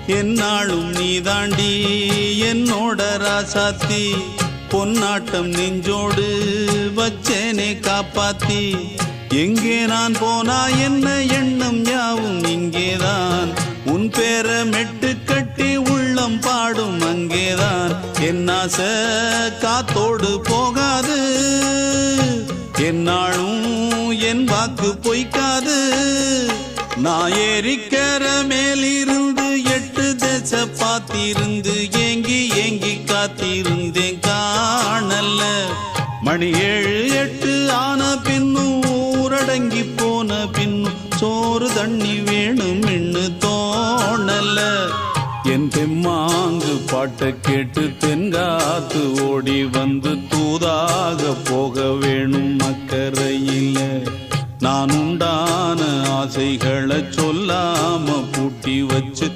என்னாலும் நீ தாண்டி என்னோட ராசாத்தி பொன்னாட்டம் நெஞ்சோடு வச்சேனே காப்பாத்தி எங்கே நான் போனா என்ன எண்ணம் யாவும் இங்கேதான் உன் பேர மெட்டு கட்டி உள்ளம் பாடும் அங்கேதான் என் ஆசை காத்தோடு போகாது என்னாலும் என் வாக்கு பொய்க்காது நான் ஏறிக்கர மேலிருந்து 8 தேச பார்த்திருந்து ஏங்கி ஏங்கி காத்திருந்தேன் காணல்ல மணி 7 8 ஆன பின்னும் ஊரடங்கி போன பின்னும் சோறு தண்ணி வேணும் என்று தோணல என் தெம்மாங்கு பாட்டை கேட்டு தென்காத்து ஓடி வந்து தூதாக போக வேணும் அக்கறையில நான் உண்டான ஆசைகளை சொல்லாம பூட்டி வச்சு